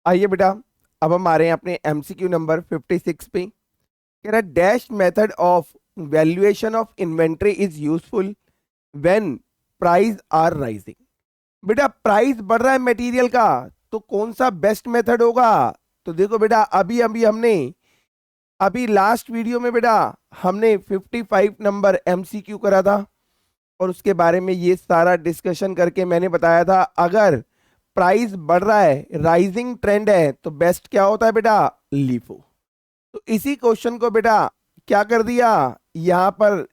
आइए बेटा, अब हम आ रहे हैं अपने एमसीक्यू नंबर 56 पे। कह रहा dash method of valuation of inventory is useful when price are rising. बेटा प्राइस बढ़ रहा है मटेरियल का, तो कौन सा बेस्ट मेथड होगा? तो देखो बेटा, अभी अभी हमने अभी लास्ट वीडियो में बेटा हमने 55 नंबर एमसीक्यू करा था, और उसके बारे में ये सारा डिस्कशन करके मैंने बताया था अगर प्राइस बढ़ रहा है, राइजिंग ट्रेंड है, तो बेस्ट क्या होता है बेटा? लीफो। तो इसी क्वेश्चन को बेटा क्या कर दिया, यहां पर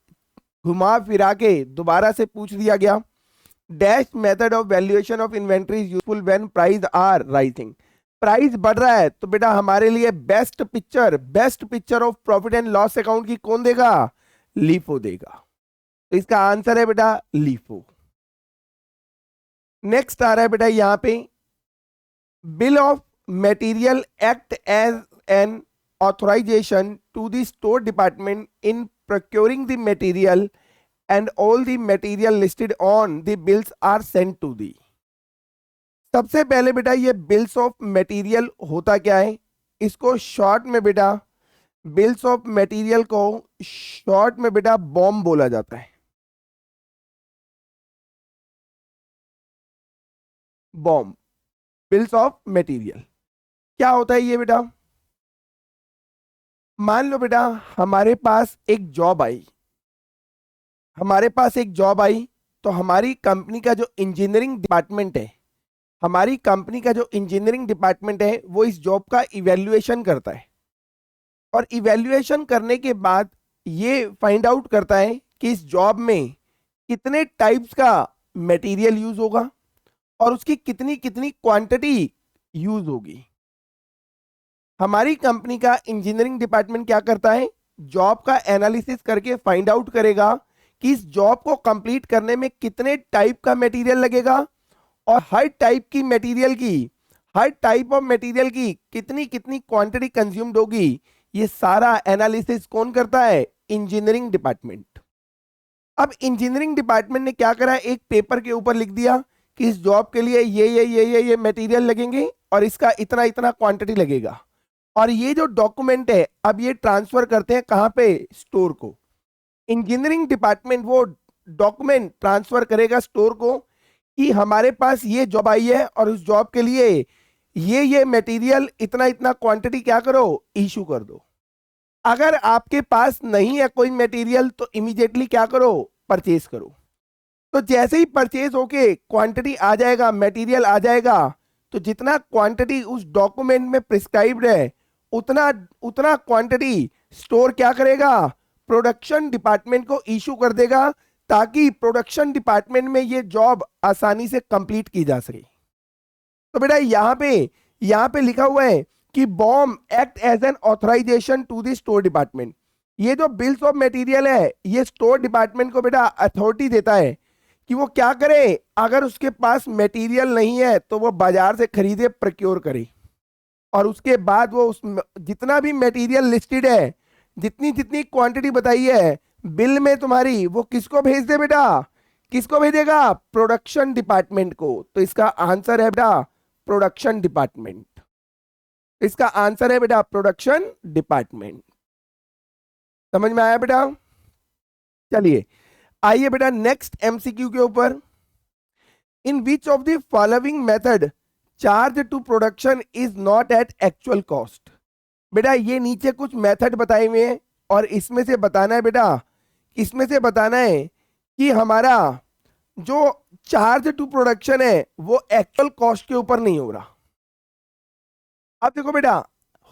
घुमा फिरा के दोबारा से पूछ दिया गया। Dash method of valuation of inventory is useful when price are rising. Price बढ़ रहा है तो बेटा हमारे लिए best picture of profit and loss account की कौन देगा? लीफो देगा। तो इसका आंसर है बेटा लीफो। नेक्स्ट आ रहा है बेटा यहां पे, bill of material act as an authorization to the store department in procuring the material, and all the material listed on the bills are sent to the। सबसे पहले बेटा ये बिल्स ऑफ मटेरियल होता क्या है? इसको शॉर्ट में बेटा, बिल्स ऑफ मटेरियल को शॉर्ट में बेटा बॉम बोला जाता है। बॉम, बिल्स ऑफ मटेरियल क्या होता है ये बेटा? मान लो बेटा हमारे पास एक जॉब आई, तो हमारी कंपनी का जो इंजीनियरिंग डिपार्टमेंट है, वो इस जॉब का इवैल्यूएशन करता है, और इवैल्यूएशन करने के बाद ये फाइंड आउट करता है कि इस जॉब में कितने टाइप्स का मटेरियल यूज होगा और उसकी कितनी कितनी क्वांटिटी यूज होगी। हमारी कंपनी का इंजीनियरिंग डिपार्टमेंट क्या करता है? जॉब का एनालिसिस करके फाइंड आउट करेगा कि इस जॉब को कंप्लीट करने में कितने टाइप का मटेरियल लगेगा, और हर टाइप ऑफ मटेरियल की कितनी कितनी क्वांटिटी कंज्यूम्ड होगी। ये सारा एनालिसिस कौन करता है? Engineering department. अब इंजीनियरिंग डिपार्टमेंट ने क्या करा, एक पेपर के ऊपर लिख दिया कि इस जॉब के लिए ये मटेरियल लगेंगे और इसका इतना इतना क्वांटिटी लगेगा। और ये जो डॉक्यूमेंट है अब ये ट्रांसफर करते हैं कहां पे? स्टोर को। इंजीनियरिंग डिपार्टमेंट वो डॉक्यूमेंट ट्रांसफर करेगा स्टोर को कि हमारे पास ये जॉब आई है और उस जॉब के लिए ये मटेरियल इतना इतना क्वांटिटी क्या करो? इशू कर दो। अगर आपके पास नहीं है कोई मटेरियल तो इमीडिएटली क्या करो? परचेज करो। तो जैसे ही परचेज होके क्वांटिटी आ जाएगा, मटेरियल आ जाएगा, तो जितना क्वांटिटी उस डॉक्यूमेंट में प्रिस्क्राइब्ड है उतना क्वांटिटी स्टोर क्या करेगा? प्रोडक्शन डिपार्टमेंट को इशू कर देगा, ताकि प्रोडक्शन डिपार्टमेंट में ये जॉब आसानी से कंप्लीट की जा सके। तो बेटा यहां पे लिखा हुआ है कि BOM act as an authorization to the store department. ये जो बिल्स ऑफ मटेरियल है ये स्टोर डिपार्टमेंट को बेटा अथॉरिटी देता है कि वो क्या करे, अगर उसके पास मटेरियल नहीं है तो वो बाजार से खरीदे, प्रोक्योर करे, और उसके बाद वो उस जितना भी मटेरियल लिस्टेड है, जितनी जितनी क्वांटिटी बताई है बिल में तुम्हारी, वो किसको भेज दे बेटा? किसको भेजेगा? प्रोडक्शन डिपार्टमेंट को। तो इसका आंसर है बेटा प्रोडक्शन डिपार्टमेंट। इसका आंसर है बेटा प्रोडक्शन डिपार्टमेंट। समझ में आया बेटा? चलिए आइए बेटा नेक्स्ट एमसीक्यू के ऊपर। In which of the following method charge to production is not at actual cost. बेटा ये नीचे कुछ मेथड बताए हुए हैं और इसमें से बताना है बेटा, इसमें से बताना है कि हमारा जो चार्ज टू प्रोडक्शन है वो एक्चुअल कॉस्ट के ऊपर नहीं हो रहा। अब देखो बेटा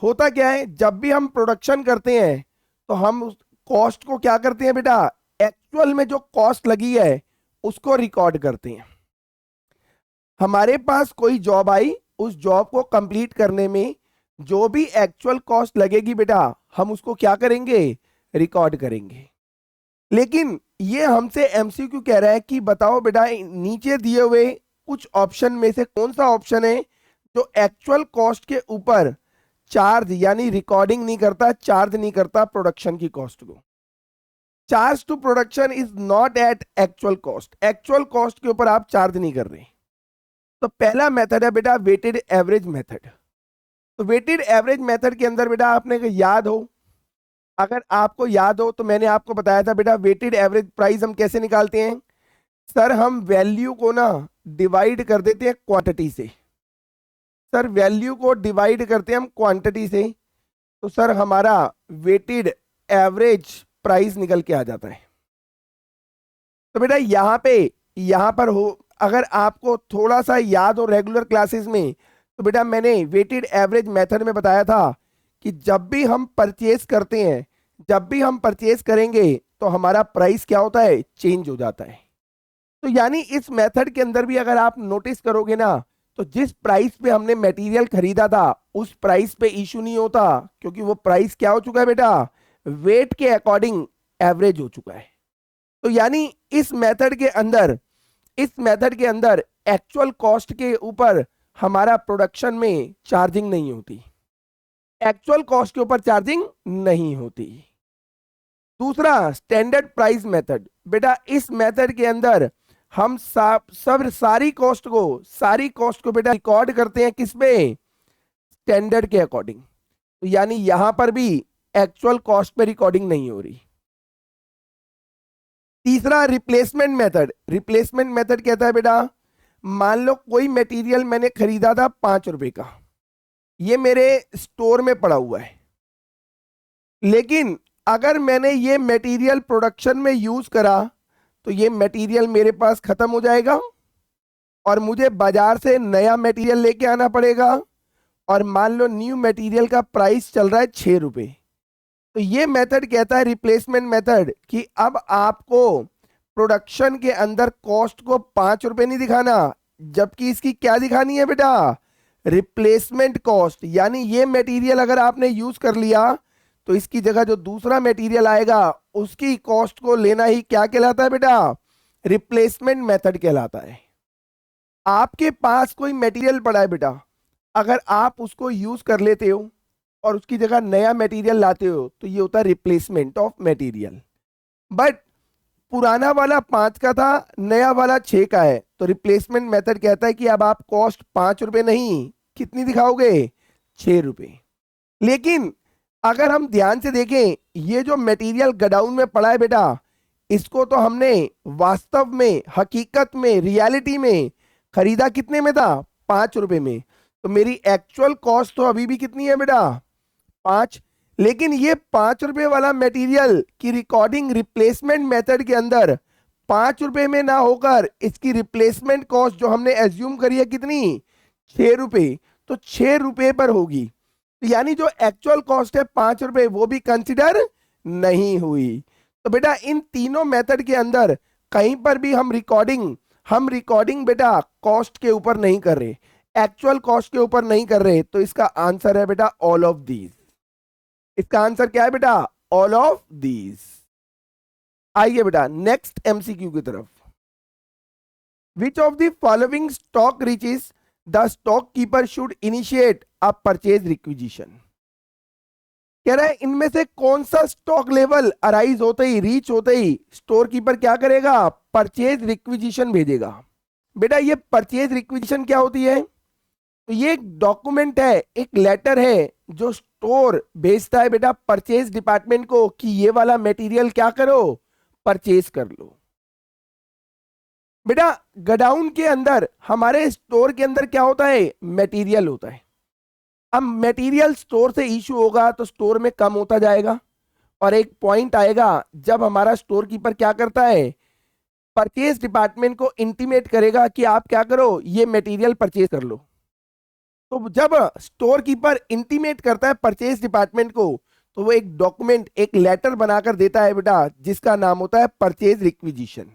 होता क्या है, जब भी हम प्रोडक्शन करते हैं तो हम उस कॉस्ट को क्या करते हैं बेटा? एक्चुअल में जो कॉस्ट लगी है उसको रिकॉर्ड करते हैं। हमारे पास कोई जॉब आई, उस जॉब को कंप्लीट करने में जो भी एक्चुअल कॉस्ट लगेगी बेटा हम उसको क्या करेंगे? रिकॉर्ड करेंगे। लेकिन ये हमसे एमसीक्यू कह रहा है कि बताओ बेटा नीचे दिए हुए कुछ ऑप्शन में से कौन सा ऑप्शन है जो एक्चुअल कॉस्ट के ऊपर चार्ज यानी रिकॉर्डिंग नहीं करता, चार्ज नहीं करता प्रोडक्शन की कॉस्ट को। Charge to production is not at actual cost, actual cost के ऊपर आप चार्ज नहीं कर रहे। तो पहला मेथड है बेटा वेटेड एवरेज मेथड। तो वेटेड एवरेज मेथड के अंदर बेटा आपने याद हो, अगर आपको याद हो तो मैंने आपको बताया था बेटा वेटेड एवरेज प्राइस हम कैसे निकालते हैं। सर हम वैल्यू को ना डिवाइड कर देते हैं क्वांटिटी से। सर वैल्यू को डिवाइड करते हैं हम क्वांटिटी से, तो सर हमारा वेटेड एवरेज प्राइस निकल के आ जाता है। तो बेटा यहां पर हो, अगर आपको थोड़ा सा याद हो रेगुलर क्लासेस में, तो बेटा मैंने वेटेड एवरेज मेथड में बताया था कि जब भी हम परचेज करते हैं, जब भी हम परचेज करेंगे तो हमारा प्राइस क्या होता है, चेंज हो जाता है। तो यानी इस मेथड के अंदर भी अगर आप नोटिस करोगे ना, तो जिस प्राइस पे हमने मटेरियल खरीदा था उस प्राइस पे इशू नहीं होता, क्योंकि वो प्राइस क्या हो चुका है बेटा, वेट के अकॉर्डिंग एवरेज हो चुका है। तो यानी इस मेथड के अंदर, इस मेथड के अंदर एक्चुअल कॉस्ट के ऊपर हमारा प्रोडक्शन में चार्जिंग नहीं होती, एक्चुअल कॉस्ट के ऊपर चार्जिंग नहीं होती। दूसरा स्टैंडर्ड प्राइस मेथड, बेटा इस मेथड के अंदर हम सारी कॉस्ट को बेटा रिकॉर्ड करते हैं किस पे, स्टैंडर्ड के अकॉर्डिंग। तो यानी यहां पर भी एक्चुअल कॉस्ट पे रिकॉर्डिंग नहीं हो रही। तीसरा रिप्लेसमेंट मेथड, रिप्लेसमेंट मेथड कहता है बेटा, मान लो कोई मटेरियल मैंने खरीदा था 5 रुपए का, ये मेरे स्टोर में पड़ा हुआ है, लेकिन अगर मैंने ये मटेरियल प्रोडक्शन में यूज करा तो ये मटेरियल मेरे पास खत्म हो जाएगा और मुझे बाजार से नया मटेरियल लेके आना पड़ेगा, और मान लो न्यू मटेरियल का प्राइस चल रहा है 6 रुपए। तो ये मेथड कहता है रिप्लेसमेंट मेथड कि अब आपको प्रोडक्शन के अंदर कॉस्ट को 5 रुपए नहीं दिखाना, जबकि इसकी क्या दिखानी है बेटा, रिप्लेसमेंट कॉस्ट। यानी ये मटेरियल अगर आपने यूज कर लिया तो इसकी जगह जो दूसरा मटेरियल आएगा उसकी कॉस्ट को लेना ही क्या कहलाता है बेटा, रिप्लेसमेंट मेथड कहलाता है। आपके पास कोई मटेरियल पड़ा है बेटा, अगर आप उसको यूज कर लेते हो और उसकी जगह नया मटेरियल लाते हो तो ये होता है रिप्लेसमेंट ऑफ मटेरियल। बट पुराना वाला 5 का था, नया वाला 6 का है, तो रिप्लेसमेंट मेथड कहता है कि अब आप कॉस्ट 5 रुपए नहीं, कितनी दिखाओगे, 6 रुपए। लेकिन अगर हम ध्यान से देखें, ये जो मटेरियल गोडाउन में पड़ा है बेटा, इसको तो हमने वास्तव में, हकीकत में, रियलिटी में खरीदा कितने में था, 5 रुपए में। तो मेरी एक्चुअल कॉस्ट तो अभी भी कितनी है बेटा, 5। लेकिन ये 5 रुपए वाला मटेरियल की रिकॉर्डिंग रिप्लेसमेंट मेथड के अंदर 5 रुपए में ना होकर इसकी रिप्लेसमेंट कॉस्ट जो हमने एज्यूम करी है कितनी, 6 रुपए, तो 6 रुपए पर होगी। तो यानी जो एक्चुअल कॉस्ट है 5 रुपए वो भी कंसिडर नहीं हुई। तो बेटा इन तीनों मेथड के अंदर कहीं पर भी हम रिकॉर्डिंग बेटा कॉस्ट के ऊपर नहीं कर रहे, एक्चुअल कॉस्ट के ऊपर नहीं कर रहे। तो इसका आंसर है बेटा ऑल ऑफ दीज। इसका आंसर क्या है बेटा, ऑल ऑफ दीज। आइए बेटा नेक्स्ट एमसीक्यू की तरफ। विच of the following stock reaches the stock keeper should initiate a purchase requisition. कह रहा है इनमें से कौन सा स्टॉक लेवल अराइज होते ही, रीच होते ही स्टोर कीपर क्या करेगा, परचेज रिक्विजिशन भेजेगा। बेटा ये परचेज रिक्विजिशन क्या होती है, तो ये एक डॉक्यूमेंट है, एक लेटर है जो स्टोर भेजता है बेटा परचेज डिपार्टमेंट को कि ये वाला मटेरियल क्या करो, परचेज कर लो। बेटा गोडाउन के अंदर, हमारे स्टोर के अंदर क्या होता है, मटेरियल होता है। अब मटेरियल स्टोर से इशू होगा तो स्टोर में कम होता जाएगा, और एक पॉइंट आएगा जब हमारा स्टोर कीपर क्या करता है, परचेज डिपार्टमेंट को इंटीमेट करेगा कि आप क्या करो, ये मटेरियल परचेज कर लो। तो जब स्टोर कीपर इंटीमेट करता है परचेज डिपार्टमेंट को, तो वो एक डॉक्यूमेंट, एक लेटर बनाकर देता है बेटा, जिसका नाम होता है परचेज रिक्विजिशन।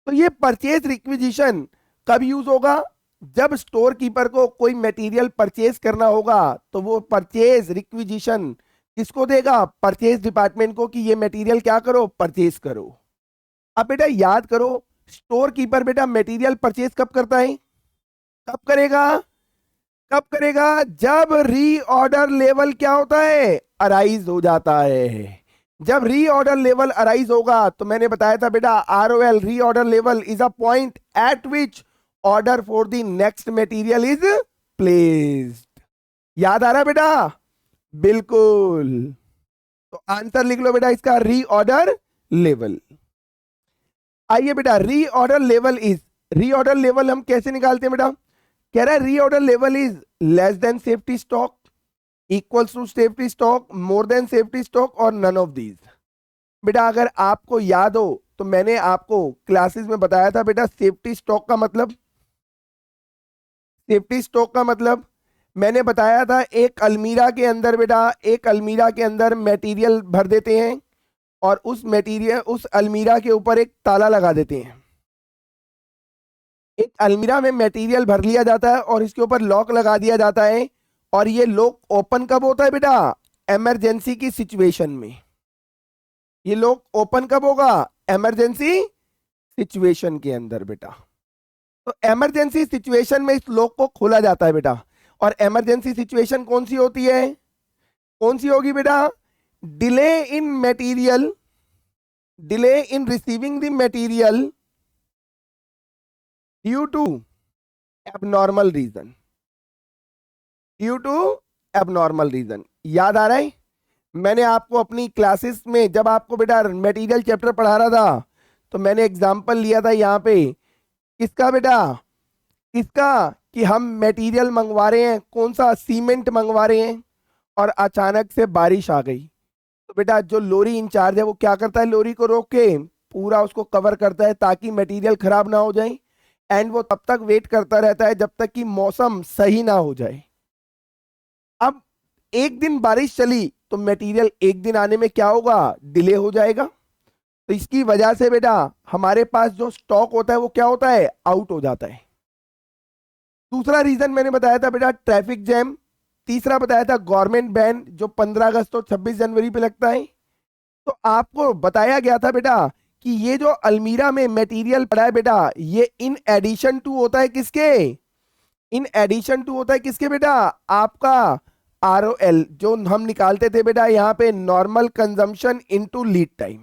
तो ये परचेज रिक्विजिशन कब यूज होगा, जब स्टोर कीपर को कोई मटेरियल परचेज करना होगा तो वो परचेज रिक्विजिशन किसको देगा, परचेज डिपार्टमेंट को कि ये मटेरियल क्या करो, परचेज करो। अब बेटा याद करो, स्टोर कीपर बेटा मटेरियल परचेज कब करता है, कब करेगा, कब करेगा, जब रीऑर्डर लेवल क्या होता है, अराइज हो जाता है। जब रीऑर्डर लेवल अराइज होगा, तो मैंने बताया था बेटा ROL, reorder level is a point eight which order for the next material is placed. याद आ रहा है बेटा? बिल्कुल। तो आंसर लिख लो बेटा इसका, रीऑर्डर लेवल। आइए बेटा, reorder level is, reorder level हम कैसे निकालते हैं बेटा? कह रहा है reorder level is less than safety stock, equals to safety stock, more than safety stock और नन ऑफ दीज। बेटा अगर आपको याद हो तो मैंने आपको क्लासेस में बताया था बेटा, सेफ्टी स्टॉक का मतलब, सेफ्टी स्टॉक का मतलब मैंने बताया था एक अलमीरा के अंदर बेटा, एक अलमीरा के अंदर मटेरियल भर देते हैं और उस मटेरियल, उस अलमीरा के ऊपर एक ताला लगा देते हैं। एक अलमीरा में मटेरियल भर लिया जाता है और इसके ऊपर लॉक लगा दिया जाता है, और ये लॉक ओपन कब होता है बेटा? इमरजेंसी की सिचुएशन में। ये लॉक ओपन कब होगा? इमरजेंसी सिचुएशन के अंदर बेटा। तो इमरजेंसी सिचुएशन में इस लॉक को खोला जाता है बेटा। और इमरजेंसी सिचुएशन कौन सी होती है? कौन सी होगी बेटा? Delay in material, delay in receiving the material due to abnormal reason, due to abnormal reason. याद आ रहा है? मैंने आपको अपनी क्लासेस में जब आपको बेटा मटेरियल चैप्टर पढ़ा रहा था तो मैंने एग्जांपल लिया था यहाँ पे, किसका बेटा? किसका? कि हम मटेरियल मंगवा रहे हैं, कौन सा? सीमेंट मंगवा रहे हैं, और अचानक से बारिश आ गई। तो बेटा जो लोरी इंचार्ज है वो क्या करता है? लोरी को रोक के पूरा उसको कवर करता है ताकि मटेरियल खराब ना हो जाए, एंड वो तब तक वेट करता रहता है जब तक कि मौसम सही ना हो जाए। अब एक दिन बारिश चली तो मटेरियल एक दिन आने में क्या होगा? डिले हो जाएगा। तो इसकी वजह से बेटा हमारे पास जो स्टॉक होता है वो क्या होता है? आउट हो जाता है। दूसरा रीजन मैंने बताया था बेटा ट्रैफिक जैम। तीसरा बताया था गवर्नमेंट बैन जो 15 अगस्त और 26 जनवरी पे लगता है। तो आपको बताया गया था बेटा कि ये जो अलमीरा में मटेरियल पड़ा है बेटा, ये इन एडिशन टू होता है किसके? इन एडिशन टू होता है किसके बेटा? आपका ROL, जो हम निकालते थे बेटा यहाँ पे, normal consumption into lead time.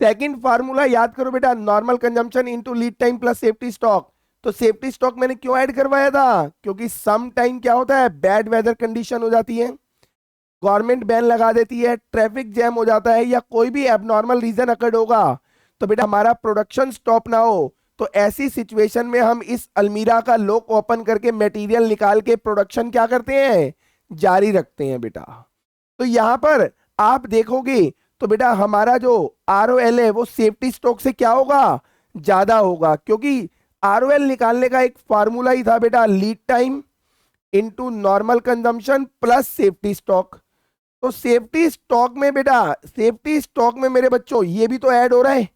Second formula याद करो बेटा, normal consumption into lead time plus safety stock. तो सेफ्टी स्टॉक मैंने क्यों ऐड करवाया था? क्योंकि सम टाइम क्या होता है? बैड वेदर कंडीशन हो जाती है, गवर्नमेंट बैन लगा देती है, ट्रैफिक जैम हो जाता है, या कोई भी एबनॉर्मल रीजन अकर्ड होगा तो बेटा हमारा प्रोडक्शन स्टॉप ना हो। तो ऐसी सिचुएशन में हम इस अलमीरा का लॉक ओपन करके मटेरियल निकाल के प्रोडक्शन क्या करते हैं? जारी रखते हैं बेटा। तो यहां पर आप देखोगे तो बेटा हमारा जो ROL है वो सेफ्टी स्टॉक से क्या होगा? ज्यादा होगा, क्योंकि ROL निकालने का एक फार्मूला ही था बेटा, lead time into normal consumption plus safety stock. तो सेफ्टी स्टॉक में बेटा, सेफ्टी स्टॉक में मेरे बच्चों ये भी तो ऐड हो रहा है,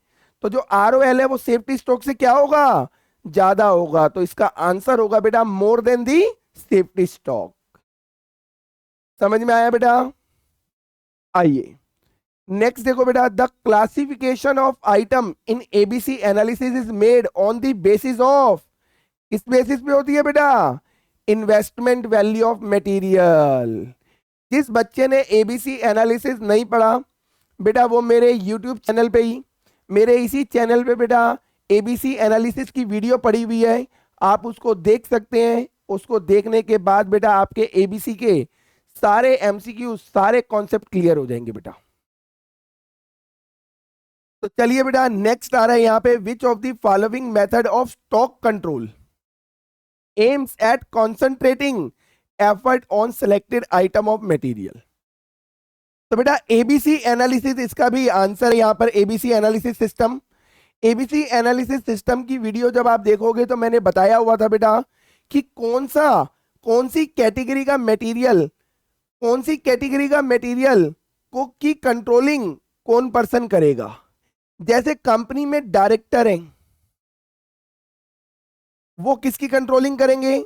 तो जो ROL है वो सेफ्टी स्टॉक से क्या होगा? ज्यादा होगा। तो इसका आंसर होगा बेटा मोर देन दी सेफ्टी स्टॉक। समझ में आया बेटा? आइए नेक्स्ट देखो बेटा, the classification of item in ABC analysis is made on the basis of, किस बेसिस पे होती है बेटा? Investment value of material. जिस बच्चे ने ABC एनालिसिस नहीं पढ़ा बेटा, वो मेरे YouTube चैनल पे ही, मेरे इसी चैनल पे बेटा ABC एनालिसिस की वीडियो पड़ी हुई है, आप उसको देख सकते हैं। उसको देखने के बाद बेटा आपके ABC के सारे MCQ, सारे कॉन्सेप्ट क्लियर हो जाएंगे बेटा। तो चलिए बेटा नेक्स्ट आ रहा है यहाँ पे, विच of the following method of stock control aims at concentrating effort on selected item of material. तो बेटा ABC एनालिसिस, इसका भी आंसर है यहाँ पर, ABC analysis system. ABC analysis system की वीडियो जब आप देखोगे तो मैंने बताया हुआ था बेटा कि कौन सी कैटेगरी का मटेरियल, कौन सी कैटेगरी का मटेरियल को की कंट्रोलिंग कौन पर्सन करेगा। जैसे कंपनी में डायरेक्टर हैं, वो किसकी कंट्रोलिंग करेंगे?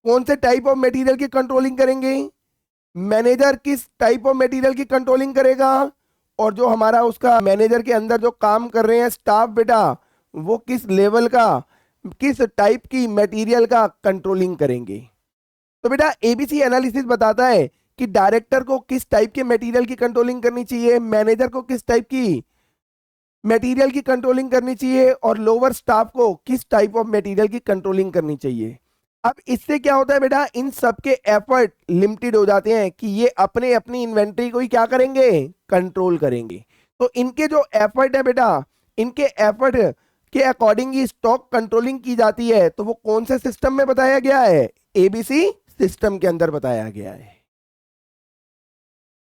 कौन से टाइप ऑफ मटेरियल की कंट्रोलिंग करेंगे? मैनेजर किस टाइप ऑफ मटेरियल की कंट्रोलिंग करेगा? और जो हमारा उसका मैनेजर के अंदर जो काम कर रहे हैं स्टाफ बेटा, वो किस लेवल का, किस टाइप की मटेरियल का कंट्रोलिंग करेंगे। तो बेटा ABC एनालिसिस बताता है कि डायरेक्टर को किस टाइप के मटेरियल की कंट्रोलिंग करनी चाहिए, मैनेजर को किस टाइप की मटेरियल की कंट्रोलिंग करनी चाहिए, और लोअर स्टाफ को किस टाइप ऑफ मटेरियल की कंट्रोलिंग करनी चाहिए। अब इससे क्या होता है बेटा, इन सब के एफर्ट लिमिटेड हो जाते हैं कि ये अपने अपनी इन्वेंट्री को ही क्या करेंगे, कंट्रोल करेंगे। तो इनके जो एफर्ट है बेटा, इनके एफर्ट के अकॉर्डिंग ही स्टॉक कंट्रोलिंग की जाती है। तो वो कौन से सिस्टम में बताया गया है, एबीसी सिस्टम के अंदर बताया गया है।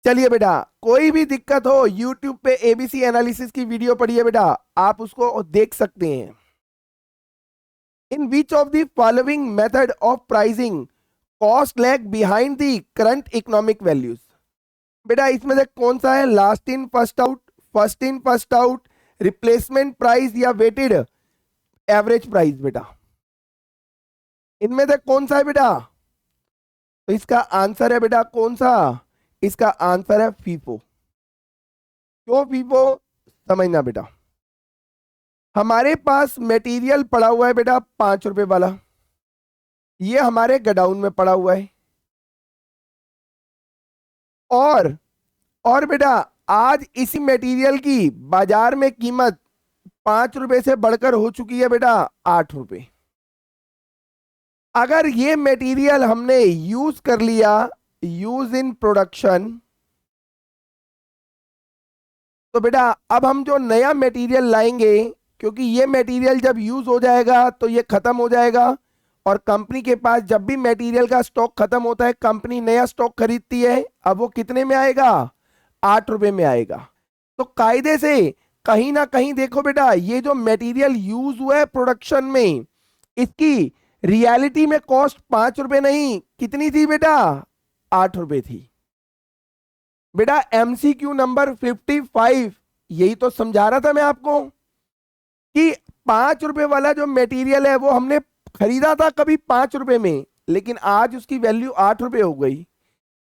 चलिए बेटा, कोई भी दिक्कत हो यूट्यूब पे एबीसी एनालिसिस की वीडियो पढ़िए बेटा, आप उसको देख सकते हैं। In which of the following method of pricing cost lag behind the current economic values. बेटा इसमें से कौन सा है, last in first out, first in first out, replacement price या वेटेड एवरेज प्राइस। बेटा इनमें से कौन सा है बेटा, तो इसका आंसर है बेटा कौन सा, इसका आंसर है फीफो। क्यों फीफो, समझना बेटा। हमारे पास मटेरियल पड़ा हुआ है बेटा 5 रुपए वाला, ये हमारे गोडाउन में पड़ा हुआ है। और बेटा आज इसी मटेरियल की बाजार में कीमत 5 रुपए से बढ़कर हो चुकी है बेटा 8 रुपए। अगर ये मटेरियल हमने यूज कर लिया, यूज इन प्रोडक्शन, तो बेटा अब हम जो नया मटेरियल लाएंगे, क्योंकि ये मटेरियल जब यूज हो जाएगा तो ये खत्म हो जाएगा, और कंपनी के पास जब भी मटेरियल का स्टॉक खत्म होता है कंपनी नया स्टॉक खरीदती है। अब वो कितने में आएगा, 8 रुपए में आएगा। तो कायदे से कहीं ना कहीं देखो बेटा, ये जो मटेरियल यूज हुआ है प्रोडक्शन में, इसकी रियलिटी में कॉस्ट 5 रुपए नहीं, कितनी थी बेटा, 8 रुपए थी। बेटा एमसीक्यू नंबर 55 यही तो समझा रहा था मैं आपको कि 5 रुपए वाला जो मटेरियल है वो हमने खरीदा था कभी 5 रुपए में, लेकिन आज उसकी वैल्यू 8 रुपए हो गई।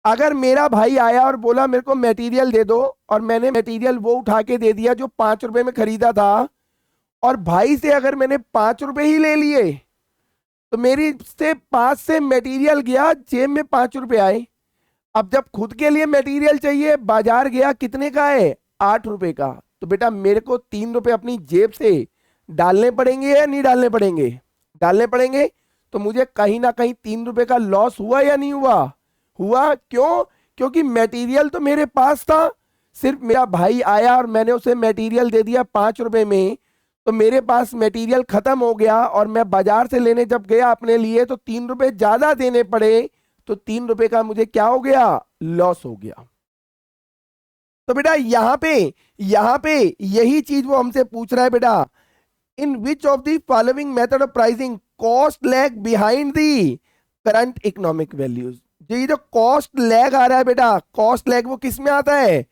अगर मेरा भाई आया और बोला मेरे को मटेरियल दे दो, और मैंने मटेरियल वो उठा के दे दिया जो 5 रुपए में खरीदा था, और भाई से अगर मैंने 5 रुपए ही ले लिए, तो मेरी से 5 से मटेरियल गया, जेब में 5 रुपए आए। अब जब खुद के लिए मटेरियल चाहिए, बाजार गया, कितने का है, 8 रुपए का। तो बेटा मेरे को 3 रुपए अपनी जेब से डालने पड़ेंगे या नहीं डालने पड़ेंगे, डालने पड़ेंगे। तो मुझे कहीं ना कहीं 3 रुपए का लॉस हुआ या नहीं हुआ, हुआ। क्यों, क्योंकि मटेरियल तो मेरे पास था, सिर्फ मेरा भाई आया और मैंने उसे मटेरियल दे दिया 5 रुपए में, तो मेरे पास मटेरियल खत्म हो गया, और मैं बाजार से लेने जब गया अपने लिए तो 3 रुपए ज्यादा देने पड़े, तो 3 रुपए का मुझे क्या हो गया, लॉस हो गया। तो बेटा यहां पे यही चीज वो हमसे पूछ रहा है बेटा, in which of the following method of pricing cost lag behind the current economic values. ये जो कॉस्ट लैग आ रहा है बेटा, कॉस्ट लैग वो किस में आता है,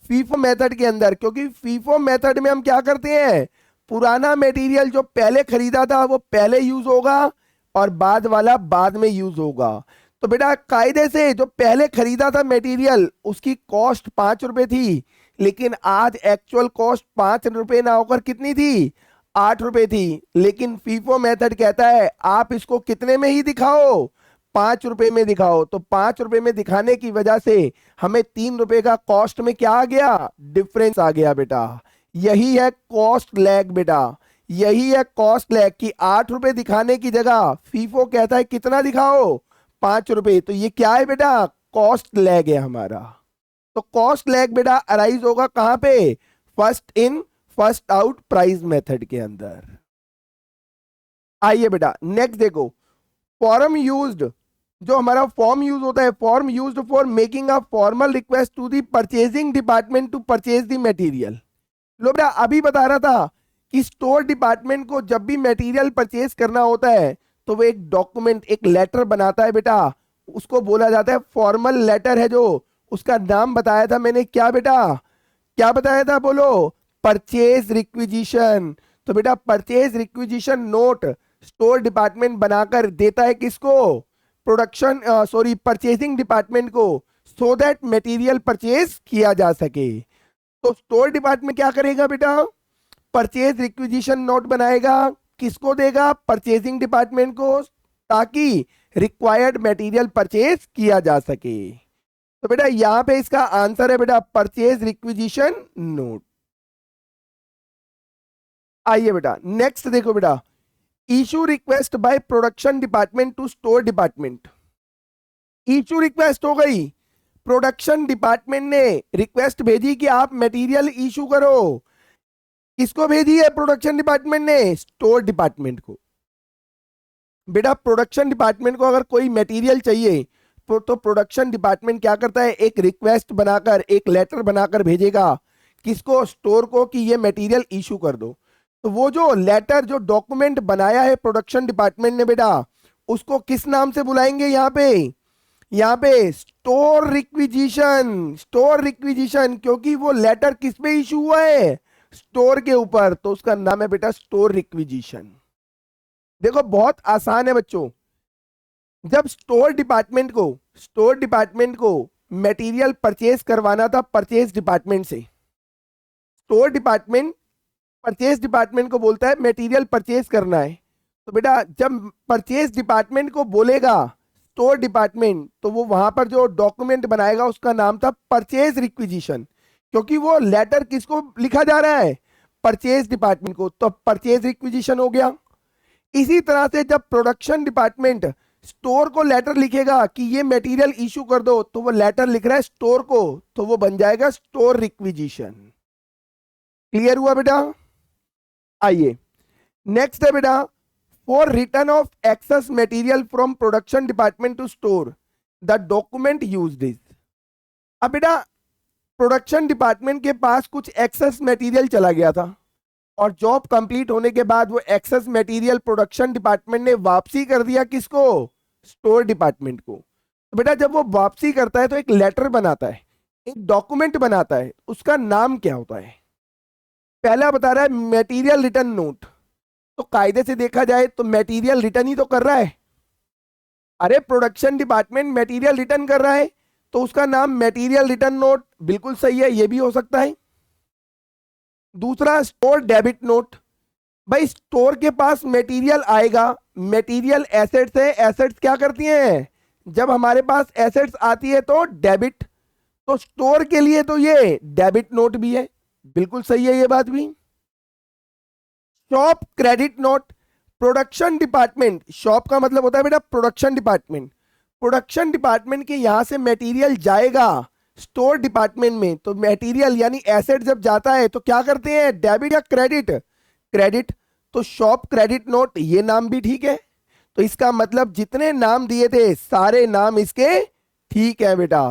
फीफो मेथड के अंदर। क्योंकि फीफो मेथड में हम क्या करते हैं, पुराना मटेरियल जो पहले खरीदा था वो पहले यूज होगा, और बाद वाला बाद में यूज होगा। तो बेटा कायदे से जो पहले खरीदा था मटेरियल उसकी कॉस्ट 5 रुपए थी, लेकिन आज एक्चुअल कॉस्ट 5 रुपए ना होकर कितनी थी, 8 रुपए थी। लेकिन फीफो मेथड कहता है आप इसको कितने में ही दिखाओ, 5 रुपए में दिखाओ। तो 5 रुपए में दिखाने की वजह से हमें 3 रुपए का कॉस्ट में क्या आ गया, डिफरेंस आ गया बेटा। यही है कॉस्ट लैग बेटा, यही है कॉस्ट लैग कि 8 रुपए दिखाने की जगह फीफो कहता है कितना दिखाओ, 5 रुपए। तो ये क्या है बेटा, कॉस्ट लैग है हमारा। तो कॉस्ट लैग बेटा अराइज होगा कहां पे, first in first out price method के अंदर। आइए बेटा नेक्स्ट देखो, फॉर्म यूज्ड, जो हमारा फॉर्म यूज होता है, form used for making a formal request to the purchasing department to purchase the material. लो बेटा अभी बता रहा था कि स्टोर डिपार्टमेंट को जब भी मटेरियल परचेज करना होता है तो वो एक डॉक्यूमेंट, एक लेटर बनाता है बेटा, उसको बोला जाता है फॉर्मल लेटर है। जो उसका नाम बताया था मैंने, क्या बेटा, क्या बताया था, बोलो, परचेज रिक्विजिशन। तो बेटा purchase requisition note store department बनाकर देता है किसको, प्रोडक्शन सॉरी परचेजिंग डिपार्टमेंट को, सो दैट मटेरियल परचेज किया जा सके। तो स्टोर डिपार्टमेंट क्या करेगा बेटा, परचेज रिक्विजिशन नोट बनाएगा, किसको देगा, परचेजिंग डिपार्टमेंट को, ताकि रिक्वायर्ड मटेरियल परचेज किया जा सके। तो बेटा यहां पे इसका आंसर है बेटा परचेज रिक्विजिशन नोट। आइए बेटा नेक्स्ट देखो बेटा, issue request by production department to store department. Issue request हो गई, प्रोडक्शन डिपार्टमेंट ने रिक्वेस्ट भेजी कि आप मटेरियल इशू करो। किसको भेजी है प्रोडक्शन डिपार्टमेंट ने? स्टोर डिपार्टमेंट को। बेटा प्रोडक्शन डिपार्टमेंट को अगर कोई मटेरियल चाहिए तो प्रोडक्शन डिपार्टमेंट क्या करता है? एक रिक्वेस्ट बनाकर, एक लेटर बनाकर भेजेगा किसको? स्टोर को, कि ये मटेरियल इशू कर दो। तो वो जो लेटर, जो डॉक्यूमेंट बनाया है प्रोडक्शन डिपार्टमेंट ने बेटा, उसको किस नाम से बुलाएंगे? यहाँ पे स्टोर रिक्विजिशन। स्टोर रिक्विजिशन, क्योंकि वो लेटर किस पे इशू हुआ है? स्टोर के ऊपर, तो उसका नाम है बेटा स्टोर रिक्विजिशन। देखो बहुत आसान है बच्चों। जब स्टोर डिपार्टमेंट को मटेरियल परचेज करवाना था परचेज डिपार्टमेंट से, स्टोर डिपार्टमेंट परचेज डिपार्टमेंट को बोलता है मटेरियल परचेज करना है, तो बेटा जब परचेज डिपार्टमेंट को बोलेगा स्टोर डिपार्टमेंट, तो वो वहां पर जो डॉक्यूमेंट बनाएगा उसका नाम था परचेज रिक्विजिशन, क्योंकि वो लेटर किसको लिखा जा रहा है? परचेज डिपार्टमेंट को, तो परचेज रिक्विजिशन हो गया। इसी तरह से जब प्रोडक्शन डिपार्टमेंट स्टोर को लेटर लिखेगा कि ये मटेरियल इशू कर दो, तो वो लेटर लिख रहा है स्टोर को, तो वो बन जाएगा स्टोर रिक्विजिशन। क्लियर हुआ बेटा? आइए नेक्स्ट है बेटा, for return of excess material from production department to store the document used is. अब बेटा प्रोडक्शन डिपार्टमेंट के पास कुछ एक्सेस मटेरियल चला गया था और जॉब कंप्लीट होने के बाद वो एक्सेस मटेरियल प्रोडक्शन डिपार्टमेंट ने वापसी कर दिया किसको? स्टोर डिपार्टमेंट को। तो बेटा जब वो वापसी करता है तो एक लेटर बनाता है, एक डॉक्यूमेंट बनाता है, उसका नाम क्या होता है? पहला बता रहा है मटेरियल रिटर्न नोट। तो कायदे से देखा जाए तो मटेरियल रिटर्न ही तो कर रहा है। अरे प्रोडक्शन डिपार्टमेंट मटेरियल रिटर्न कर रहा है तो उसका नाम मटेरियल रिटर्न नोट, बिल्कुल सही है, ये भी हो सकता है। दूसरा स्टोर डेबिट नोट। भाई स्टोर के पास मटेरियल आएगा, मटेरियल एसेट्स है, एसेट्स क्या करती हैं? जब हमारे पास एसेट्स आती है तो डेबिट, तो स्टोर के लिए तो ये डेबिट नोट भी है, बिल्कुल सही है ये बात भी। Shop credit note. Production department, shop का मतलब होता है बेटा प्रोडक्शन डिपार्टमेंट, प्रोडक्शन डिपार्टमेंट के यहां से मटेरियल जाएगा स्टोर डिपार्टमेंट में, तो मटेरियल यानी एसेट जब जाता है तो क्या करते हैं? डेबिट या क्रेडिट? क्रेडिट। तो शॉप क्रेडिट नोट, ये नाम भी ठीक है। तो इसका मतलब जितने नाम दिए थे सारे नाम इसके ठीक है बेटा।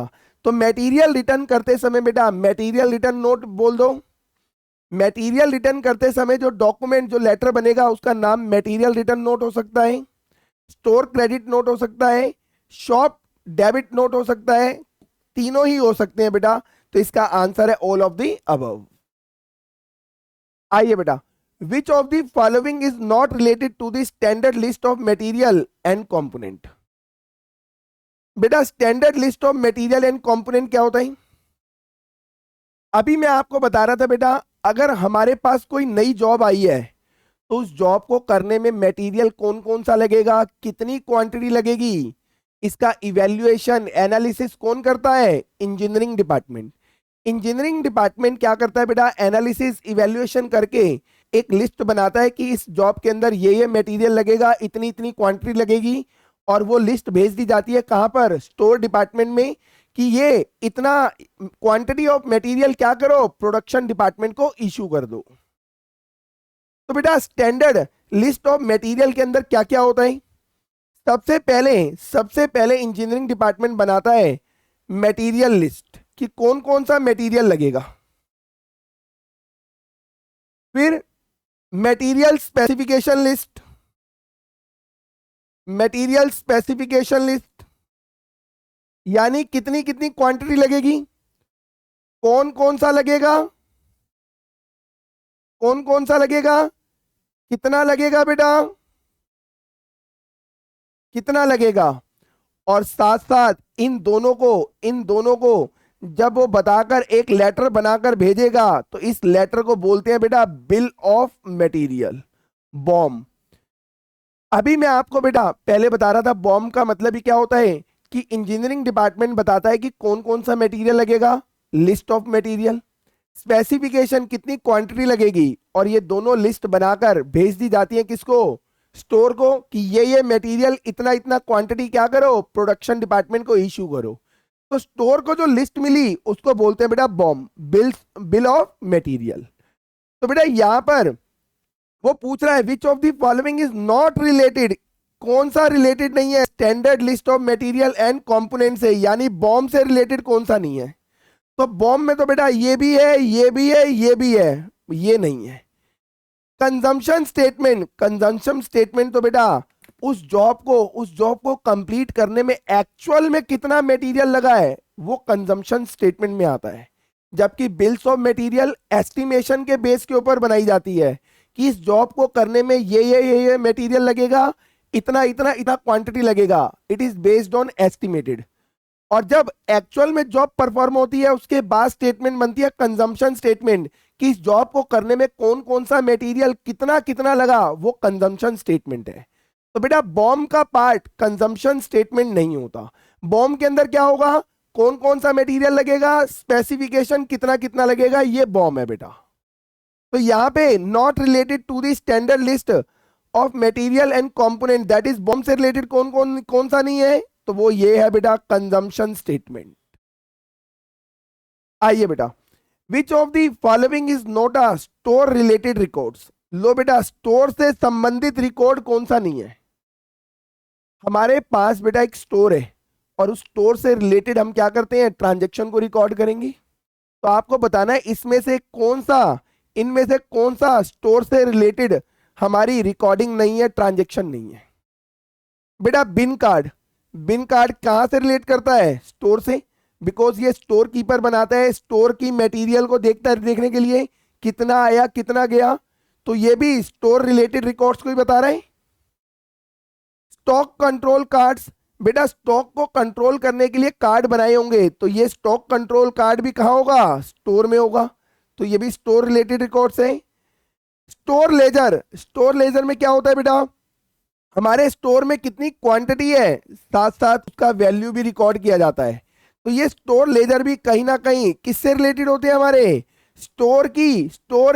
तो मटेरियल रिटर्न करते समय बेटा मटेरियल रिटर्न नोट बोल दो। मटेरियल रिटर्न करते समय जो डॉक्यूमेंट, जो लेटर बनेगा उसका नाम मटेरियल रिटर्न नोट हो सकता है, स्टोर क्रेडिट नोट हो सकता है, शॉप डेबिट नोट हो सकता है, तीनों ही हो सकते हैं बेटा। तो इसका आंसर है ऑल ऑफ द अबव। आइए बेटा, which of the following is not related to the standard list of material and component. बेटा standard list of material and component क्या होता है? अभी मैं आपको बता रहा था बेटा, अगर हमारे पास कोई नई जॉब आई है तो उस जॉब को करने में मटेरियल कौन कौन सा लगेगा, कितनी क्वांटिटी लगेगी, इसका इवैल्यूएशन एनालिसिस कौन करता है? Engineering department. इंजीनियरिंग डिपार्टमेंट क्या करता है बेटा? एनालिसिस इवैल्यूएशन करके एक लिस्ट बनाता है कि इस जॉब के अंदर ये मटेरियल लगेगा, इतनी इतनी क्वांटिटी लगेगी, और वो लिस्ट भेज दी जाती है कहां पर? स्टोर डिपार्टमेंट में, कि ये इतना क्वांटिटी ऑफ मटेरियल क्या करो? प्रोडक्शन डिपार्टमेंट को इशू कर दो। तो बेटा स्टैंडर्ड लिस्ट ऑफ मटेरियल के अंदर क्या क्या होता है? सबसे पहले इंजीनियरिंग डिपार्टमेंट बनाता है मटेरियल लिस्ट कि कौन कौन सा मटेरियल लगेगा। फिर material specification list, material specification list यानी कितनी कितनी क्वांटिटी लगेगी, कौन कौन सा लगेगा, कौन कौन सा लगेगा, कितना लगेगा बेटा, कितना लगेगा। और साथ साथ इन दोनों को जब वो बताकर एक लेटर बनाकर भेजेगा तो इस लेटर को बोलते हैं बेटा बिल ऑफ मटेरियल, बॉम। अभी मैं आपको बेटा पहले बता रहा था बॉम का मतलब ही क्या होता है, कि इंजीनियरिंग डिपार्टमेंट बताता है कि कौन कौन सा मटेरियल लगेगा, लिस्ट ऑफ मटेरियल, स्पेसिफिकेशन कितनी क्वांटिटी लगेगी, और ये दोनों लिस्ट बनाकर भेज दी जाती है किसको? स्टोर को कि ये मटेरियल इतना इतना क्वांटिटी क्या करो, प्रोडक्शन डिपार्टमेंट को इशू करो। तो स्टोर को जो लिस्ट मिली उसको बोलते हैं बेटा बॉम, बिल ऑफ मटेरियल। तो बेटा यहां पर वो पूछ रहा है विच of the following is not related, कौन सा रिलेटेड नहीं है standard list of material and component से, यानी बॉम्ब से रिलेटेड कौन सा नहीं है। तो बॉम्ब में तो बेटा ये भी है, ये भी है, ये भी है, ये नहीं है। कंजम्पशन स्टेटमेंट, कंजम्पशन स्टेटमेंट तो बेटा उस जॉब को कंप्लीट करने में एक्चुअल में कितना मटेरियल लगा है वो कंजम्पशन स्टेटमेंट में आता है। जबकि बिल्स ऑफ मटेरियल एस्टिमेशन के बेस के ऊपर बनाई जाती है कि इस जॉब को करने में ये मटेरियल लगेगा, इतना इतना इतना क्वांटिटी लगेगा, it is based on estimated. और जब एक्चुअल में जॉब परफॉर्म होती है उसके बाद स्टेटमेंट बनती है कंजम्पशन स्टेटमेंट कि इस जॉब को करने में कौन कौन सा मटेरियल कितना कितना लगा, वो कंजम्पशन स्टेटमेंट है। तो बेटा बॉम्ब का पार्ट कंजम्पशन स्टेटमेंट नहीं होता। बॉम्ब के अंदर क्या होगा, कौन कौन सा मटेरियल लगेगा, स्पेसिफिकेशन कितना कितना लगेगा, ये बॉम्ब है बेटा। तो यहां पे not related to the standard list of material and component, that is BOM से रिलेटेड कौन सा नहीं है, तो वो ये है बेटा कंजम्पशन स्टेटमेंट। आइए बेटा, which of the following is not a store related records. लो बेटा स्टोर से संबंधित रिकॉर्ड कौन सा नहीं है। हमारे पास बेटा एक स्टोर है और उस स्टोर से रिलेटेड हम क्या करते हैं, ट्रांजैक्शन को रिकॉर्ड करेंगे। तो आपको बताना है इनमें से कौन सा स्टोर से रिलेटेड हमारी रिकॉर्डिंग नहीं है, ट्रांजैक्शन नहीं है। बेटा बिन कार्ड कहां से रिलेट करता है, स्टोर से, बिकॉज ये स्टोर कीपर बनाता है, स्टोर की मटेरियल को देखने के लिए कितना आया कितना गया, तो ये भी स्टोर रिलेटेड रिकॉर्ड्स को ही बता रहे हैं। स्टॉक कंट्रोल कार्ड्स, बेटा स्टॉक को कंट्रोल करने के लिए कार्ड बनाए होंगे, तो ये स्टॉक कंट्रोल कार्ड भी कहां होगा, स्टोर में होगा, तो ये भी स्टोर रिलेटेड रिकॉर्ड्स है। स्टोर लेजर में क्या होता है बेटा, हमारे स्टोर में कितनी क्वांटिटी है साथ साथ उसका वैल्यू भी रिकॉर्ड किया जाता है। तो ये स्टोर लेजर भी कहीं ना कहीं किससे रिलेटेड होते हैं, हमारे स्टोर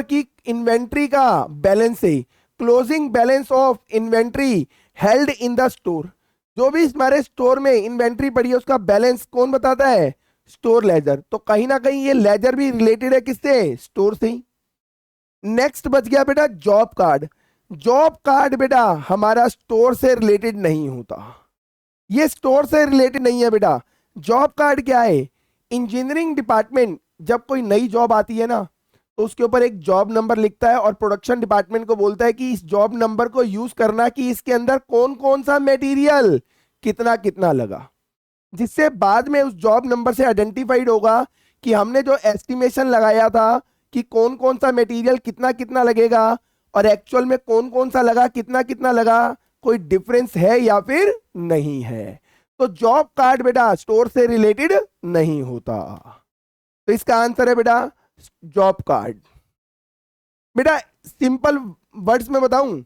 की इन्वेंट्री का बैलेंस से, closing balance of inventory held in the store. जो भी हमारे स्टोर में इन्वेंट्री पड़ी है उसका बैलेंस कौन बताता है, स्टोर लेजर। तो कहीं ना कहीं ये लेजर भी रिलेटेड है किससे, स्टोर से ही। नेक्स्ट बच गया बेटा जॉब कार्ड बेटा हमारा स्टोर से रिलेटेड नहीं होता, ये स्टोर से रिलेटेड नहीं है बेटा। जॉब कार्ड क्या है, इंजीनियरिंग डिपार्टमेंट जब कोई नई जॉब आती है ना तो उसके ऊपर एक जॉब नंबर लिखता है और प्रोडक्शन डिपार्टमेंट को बोलता है कि इस जॉब नंबर को यूज करना कि इसके अंदर कौन कौन सा मटेरियल कितना कितना लगा, जिससे बाद में उस जॉब नंबर से आइडेंटिफाइड होगा कि हमने जो एस्टिमेशन लगाया था कि कौन कौन सा मटेरियल कितना कितना लगेगा और एक्चुअल में कौन कौन सा लगा कितना कितना लगा, कोई डिफरेंस है या फिर नहीं है। तो जॉब कार्ड बेटा स्टोर से रिलेटेड नहीं होता, तो इसका आंसर है बेटा जॉब कार्ड। बेटा सिंपल वर्ड्स में बताऊं,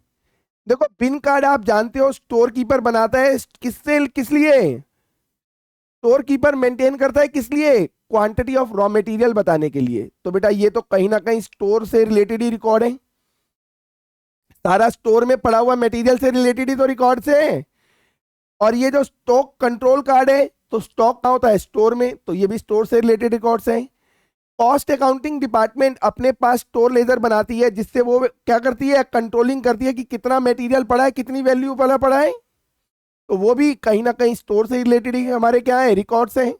देखो बिन कार्ड आप जानते हो स्टोर कीपर बनाता है किस लिए, स्टोर कीपर मेंटेन करता है किस लिए, क्वांटिटी ऑफ रॉ मटेरियल बताने के लिए। तो बेटा ये तो कहीं ना कहीं स्टोर से रिलेटेड ही रिकॉर्ड है, सारा स्टोर में पड़ा हुआ मटेरियल से रिलेटेड ही तो रिकॉर्ड से है। और ये जो स्टॉक कंट्रोल कार्ड है तो स्टॉक कहाँ होता है, स्टोर में, तो ये भी स्टोर से रिलेटेड रिकॉर्ड्स हैं। कॉस्ट अकाउंटिंग डिपार्टमेंट अपने पास स्टोर लेजर बनाती है जिससे वो क्या करती है, कंट्रोलिंग करती है कि कितना मटेरियल पड़ा है, कितनी वैल्यू वाला पड़ा है, तो वो भी कहीं ना कहीं स्टोर से रिलेटेड ही हमारे क्या है, रिकॉर्ड्स हैं।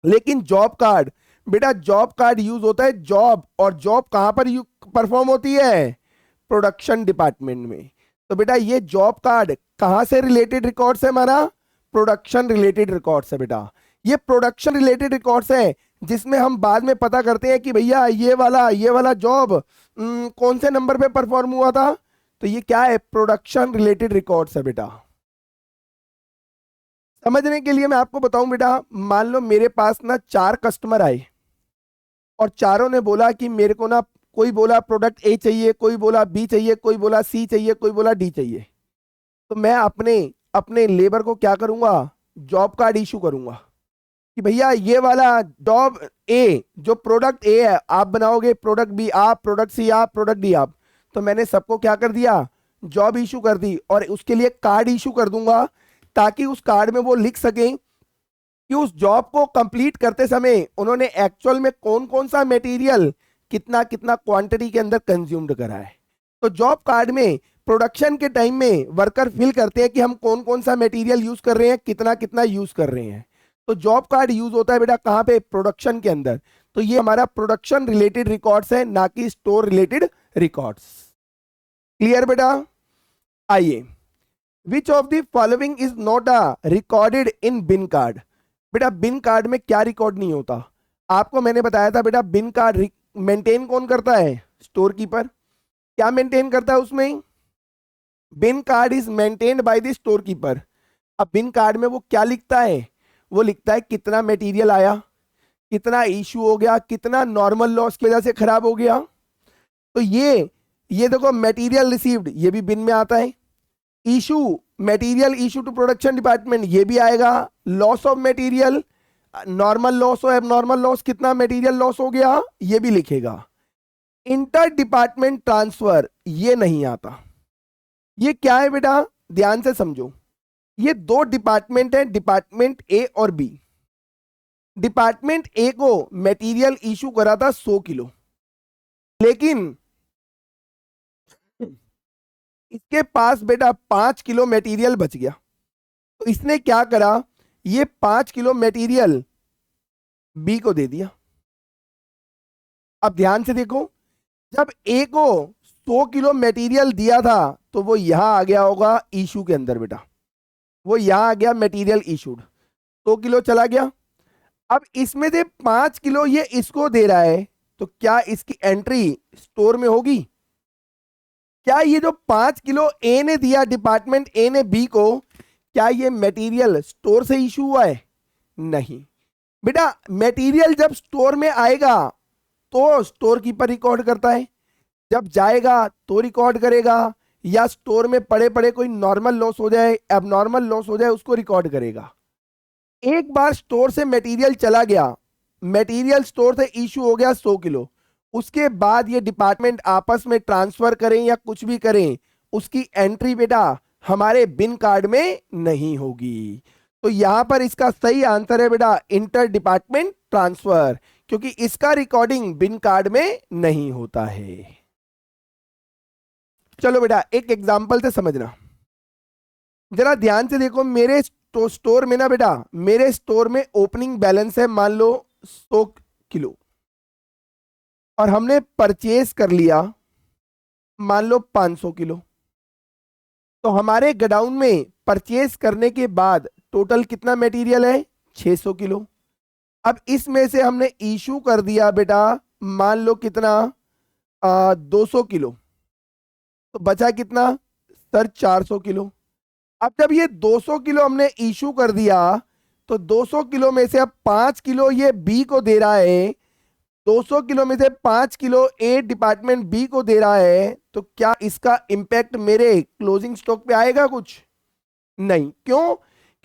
लेकिन जॉब कार्ड, बेटा जॉब कार्ड यूज होता है जॉब, और जॉब कहां पर परफॉर्म होती है, प्रोडक्शन डिपार्टमेंट में। तो बेटा ये जॉब कार्ड कहां से रिलेटेड रिकॉर्ड्स है, हमारा प्रोडक्शन रिलेटेड रिकॉर्ड्स है बेटा। ये प्रोडक्शन रिलेटेड रिकॉर्ड्स है जिसमें हम बाद में पता करते हैं कि भैया ये वाला जॉब कौन से नंबर पे परफॉर्म हुआ था, तो ये क्या है, प्रोडक्शन रिलेटेड रिकॉर्ड्स है बेटा। समझने के लिए मैं आपको बताऊं बेटा, मान लो मेरे पास ना 4 कस्टमर आए और चारों ने बोला कि मेरे को ना, कोई बोला प्रोडक्ट ए चाहिए, कोई बोला बी चाहिए, कोई बोला सी चाहिए, कोई बोला डी चाहिए। तो मैं अपने लेबर को क्या करूंगा, जॉब कार्ड इशू करूंगा कि भैया ये वाला जॉब ए, जो प्रोडक्ट ए है आप बनाओगे, प्रोडक्ट बी आप, प्रोडक्ट सी आप, प्रोडक्ट डी आप। तो मैंने सबको क्या कर दिया, जॉब इशू कर दी और उसके लिए कार्ड इशू कर दूंगा, ताकि उस कार्ड में वो लिख सकें कि उस जॉब को कंप्लीट करते समय उन्होंने एक्चुअल में कौन कौन सा मटेरियल कितना कितना क्वांटिटी के अंदर कंज्यूम्ड करा है। तो जॉब कार्ड में प्रोडक्शन के टाइम में वर्कर फिल करते हैं कि हम कौन कौन सा मटेरियल यूज कर रहे हैं, कितना कितना यूज कर रहे हैं। तो जॉब कार्ड यूज होता है बेटा कहाँ पे, प्रोडक्शन के अंदर। तो ये हमारा प्रोडक्शन रिलेटेड रिकॉर्ड्स है, ना कि स्टोर रिलेटेड रिकॉर्ड्स। क्लियर बेटा? आइए, which of the following is not recorded in bin card. बेटा बिन कार्ड में क्या रिकॉर्ड नहीं होता? आपको मैंने बताया था बेटा, बिन कार्ड मेंटेन कौन करता है? Store keeper. क्या मेंटेन करता है उसमें? Bin card is maintained by the store keeper. अब बिन कार्ड में वो क्या लिखता है? वो लिखता है कितना मटेरियल आया, कितना इशू हो गया, कितना नॉर्मल लॉस की वजह से खराब हो गया। तो ये देखो, मटेरियल रिसीव्ड ये भी बिन में आता है। Issue, material issue to production department, ये भी आएगा। Loss of material, normal loss हो एबनॉर्मल लॉस, कितना मटेरियल लॉस हो गया, ये भी लिखेगा। इंटर डिपार्टमेंट ट्रांसफर ये नहीं आता। ये क्या है बेटा, ध्यान से समझो। ये दो डिपार्टमेंट है, डिपार्टमेंट ए और बी। डिपार्टमेंट ए को मटेरियल इशू करा था 100 किलो, लेकिन इसके पास बेटा 5 किलो मटेरियल बच गया। तो इसने क्या करा, ये 5 किलो मटेरियल बी को दे दिया। अब ध्यान से देखो, जब ए को 100 किलो मटेरियल दिया था तो वो यहां आ गया होगा इशू के अंदर बेटा, वो यहां आ गया मटेरियल इशूड, 100 किलो चला गया। अब इसमें से 5 किलो ये इसको दे रहा है, तो क्या इसकी एंट्री स्टोर में होगी? क्या ये जो 5 किलो ए ने दिया, डिपार्टमेंट ए ने बी को, क्या ये मटेरियल स्टोर से इशू हुआ है? नहीं बेटा, मटेरियल जब स्टोर में आएगा तो स्टोर कीपर रिकॉर्ड करता है, जब जाएगा तो रिकॉर्ड करेगा, या स्टोर में पड़े पड़े कोई नॉर्मल लॉस हो जाए, एबनॉर्मल लॉस हो जाए, उसको रिकॉर्ड करेगा। एक बार स्टोर से मटेरियल चला गया, मटेरियल स्टोर से इशू हो गया 100 किलो, उसके बाद ये डिपार्टमेंट आपस में ट्रांसफर करें या कुछ भी करें, उसकी एंट्री बेटा हमारे बिन कार्ड में नहीं होगी। तो यहां पर इसका सही आंसर है बेटा इंटर डिपार्टमेंट ट्रांसफर, क्योंकि इसका रिकॉर्डिंग बिन कार्ड में नहीं होता है। चलो बेटा एक एग्जांपल से समझना, जरा ध्यान से देखो। मेरे स्टोर में ना बेटा, मेरे स्टोर में ओपनिंग बैलेंस है मान लो 100 किलो, और हमने परचेज कर लिया मान लो 500 किलो। तो हमारे गोडाउन में परचेज करने के बाद टोटल कितना मटेरियल है? 600 किलो। अब इसमें से हमने इशू कर दिया बेटा मान लो कितना, 200 किलो, तो बचा कितना सर? 400 किलो। अब जब ये 200 किलो हमने इशू कर दिया, तो 200 किलो में से अब 5 किलो ये बी को दे रहा है, 200 किलो में से 5 किलो ए डिपार्टमेंट बी को दे रहा है, तो क्या इसका इंपैक्ट मेरे क्लोजिंग स्टॉक पे आएगा? कुछ नहीं। क्यों?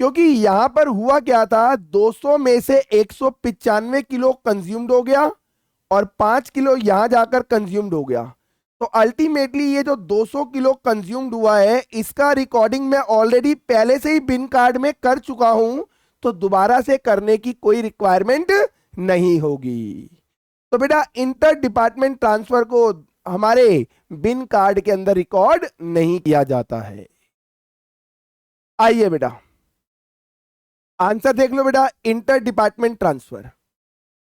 क्योंकि यहां पर हुआ क्या था, 200 में से 195 किलो कंज्यूम्ड हो गया और 5 किलो यहां जाकर कंज्यूम्ड हो गया। तो अल्टीमेटली ये जो 200 किलो कंज्यूम्ड हुआ है, इसका रिकॉर्डिंग मैं ऑलरेडी पहले से ही बिन कार्ड में कर चुका हूं, तो दोबारा से करने की कोई रिक्वायरमेंट नहीं होगी। तो बेटा इंटर डिपार्टमेंट ट्रांसफर को हमारे बिन कार्ड के अंदर रिकॉर्ड नहीं किया जाता है। आइए बेटा आंसर देख लो बेटा, इंटर डिपार्टमेंट ट्रांसफर।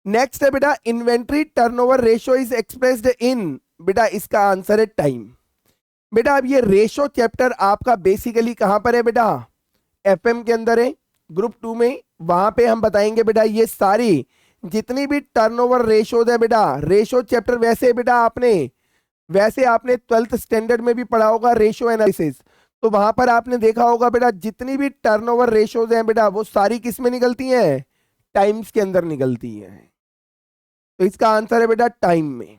नेक्स्ट है बेटा, inventory turnover ratio is expressed in, बेटा इसका आंसर है टाइम। बेटा अब ये रेशो चैप्टर आपका बेसिकली कहां पर है बेटा? एफएम के अंदर है, ग्रुप 2 में। वहां पे हम बताएंगे बेटा ये सारी जितनी भी टर्नओवर रेशोज है बेटा, रेशो चैप्टर वैसे आपने 12th स्टैंडर्ड में भी पढ़ा होगा रेशो एनालिसिस। तो वहां पर आपने देखा होगा बेटा जितनी भी टर्नओवर रेशोज हैं बेटा, वो सारी किस में निकलती हैं? टाइम्स के अंदर निकलती हैं। तो इसका आंसर है बेटा टाइम में।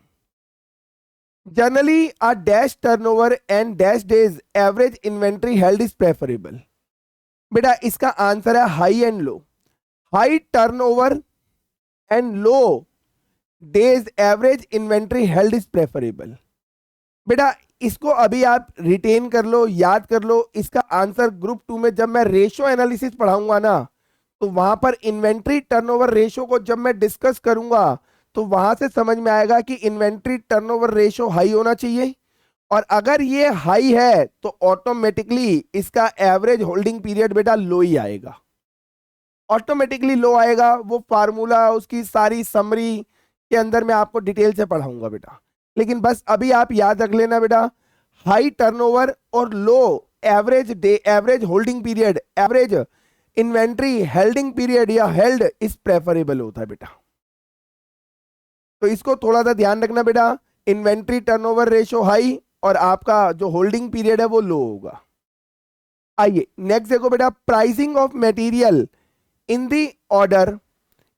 Generally a dash turnover and dash days average inventory held is preferable. बेटा इसका आंसर है high and low. High turnover and low days average inventory held is preferable. बेटा इसको अभी आप रिटेन कर लो, याद कर लो। इसका आंसर ग्रुप 2 में जब मैं रेशो एनालिसिस पढ़ाऊंगा ना, तो वहां पर इन्वेंट्री टर्नओवर रेशो को जब मैं डिस्कस करूंगा तो वहां से समझ में आएगा कि इन्वेंट्री टर्नओवर रेशो हाई होना चाहिए, और अगर ये हाई है तो ऑटोमेटिकली इसका एवरेज होल्डिंग पीरियड बेटा लो ही आएगा, ऑटोमेटिकली लो आएगा। वो फार्मूला, उसकी सारी समरी के अंदर मैं आपको डिटेल से पढ़ाऊंगा बेटा, लेकिन बस अभी आप याद रख लेना बेटा, हाई टर्नओवर और low average holding period, average inventory holding period या हेल्ड इस प्रेफरेबल होता है बेटा। तो इसको थोड़ा सा ध्यान रखना बेटा, इन्वेंट्री टर्नओवर रेशो हाई और आपका जो होल्डिंग पीरियड है वो लो होगा। आइए नेक्स्ट देखो बेटा, pricing of material in the order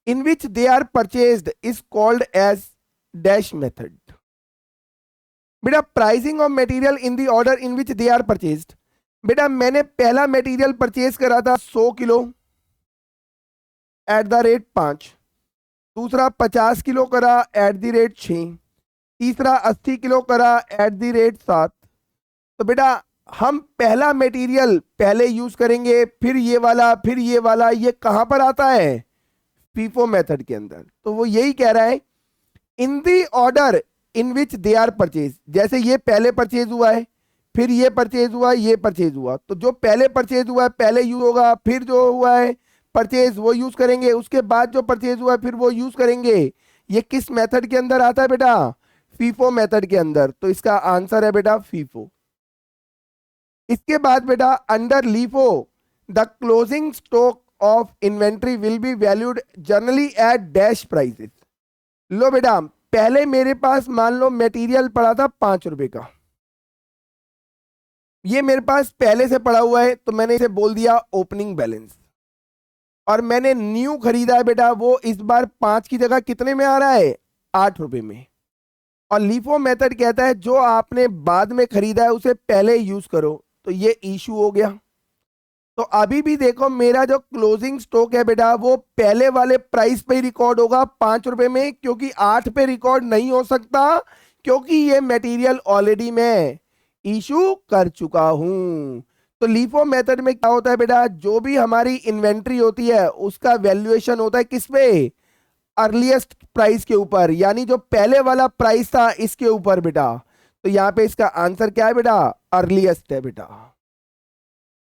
in which they are purchased is called as dash method। बेटा pricing of material in the order in which they are purchased, बेटा मैंने पहला मटेरियल परचेज करा था 100 किलो एट द रेट 5, दूसरा 50 kilo करा at the rate 6, तीसरा 80 kilo करा एट द रेट 7। तो बेटा हम पहला मटेरियल पहले यूज करेंगे, फिर ये वाला, फिर ये वाला, ये कहां पर आता है? फीफो मेथड के अंदर। तो वो यही कह रहा है in the order in which they are purchase, जैसे ये पहले परचेज हुआ है, फिर ये परचेज हुआ, ये परचेज हुआ, तो जो पहले परचेज हुआ है पहले यूज होगा, फिर जो हुआ है परचेज वो यूज करेंगे, उसके बाद जो परचेज हुआ है फिर वो यूज करेंगे। ये किस मेथड के अंदर आता है बेटा? फीफो मेथड के अंदर। तो इसका आंसर है बेटा फीफो। इसके बाद बेटा under LIFO the closing stock of inventory will be valued generally at dash prices. लो बेटा पहले मेरे पास मान लो मटेरियल पड़ा था 5 रुपए का, ये मेरे पास पहले से पड़ा हुआ है तो मैंने इसे बोल दिया ओपनिंग बैलेंस, और मैंने न्यू खरीदा है बेटा, वो इस बार 5 की जगह कितने में आ रहा है? 8 रुपए में। और लीफो मेथड कहता है जो आपने बाद में खरीदा है उसे पहले यूज करो, तो ये इशू हो गया। तो अभी भी देखो मेरा जो क्लोजिंग स्टॉक है बेटा वो पहले वाले प्राइस पे ही रिकॉर्ड होगा 5 रुपए में, क्योंकि 8 पे रिकॉर्ड नहीं हो सकता, क्योंकि ये मटेरियल ऑलरेडी मैं इशू कर चुका हूं। तो लीफो मेथड में क्या होता है बेटा, जो भी हमारी इन्वेंट्री होती है उसका वैल्यूएशन होता है किस पे? अर्लीस्ट प्राइस के ऊपर, यानी जो पहले वाला प्राइस था इसके ऊपर बेटा। तो यहां पे इसका आंसर क्या है बेटा? अर्लीस्ट है बेटा।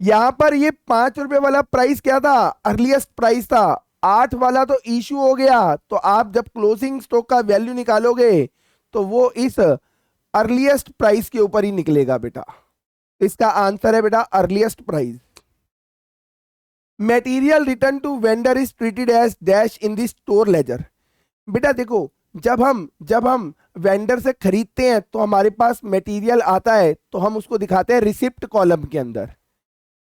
यहां पर ये 5 रुपए वाला प्राइस क्या था? अर्लीस्ट प्राइस था। 8 वाला तो इशू हो गया, तो आप जब क्लोजिंग स्टॉक का वैल्यू निकालोगे तो वो इस अर्लीस्ट प्राइस के ऊपर ही निकलेगा बेटा। इसका आंसर है बेटा earliest price. Material return to vendor is treated as dash in the store ledger. बेटा देखो जब हम वेंडर से खरीदते हैं तो हमारे पास मटेरियल आता है तो हम उसको दिखाते हैं रिसिप्ट कॉलम के अंदर।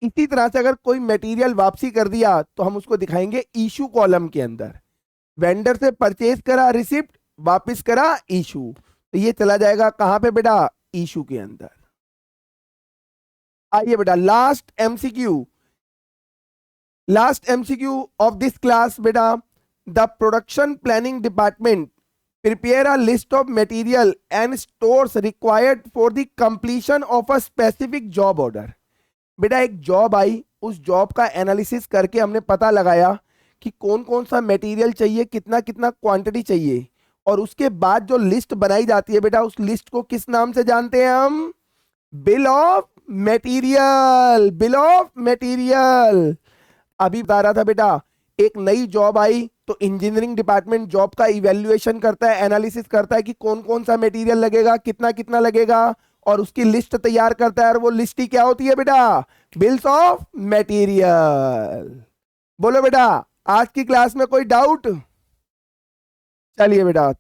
इसी तरह से अगर कोई मटेरियल वापसी कर दिया तो हम उसको दिखाएंगे इशू कॉलम के अंदर। वेंडर से परचेज करा रिसिप्ट, वापस करा इशू, तो ये चला जाएगा कहां पे बेटा? इशू के अंदर। आइए बेटा last MCQ of this class बेटा, the production planning department prepare a list of material and stores required for the completion of a specific job order। बेटा एक जॉब आई, उस जॉब का एनालिसिस करके हमने पता लगाया कि कौन कौन सा मटेरियल चाहिए, कितना कितना क्वांटिटी चाहिए, और उसके बाद जो लिस्ट बनाई जाती है बेटा उस लिस्ट को किस नाम से जानते हैं हम? Bill of material. Bill of material. अभी बता रहा था बेटा एक नई जॉब आई तो इंजीनियरिंग डिपार्टमेंट जॉब का इवैल्यूएशन करता है, एनालिसिस करता है कि कौन कौन सा मटेरियल लगेगा, कितना कितना लगेगा, और उसकी लिस्ट तैयार करता है। और वो लिस्ट ही क्या होती है बेटा? Bills of material. बोलो बेटा आज की क्लास में कोई डाउट? चलिए बेटा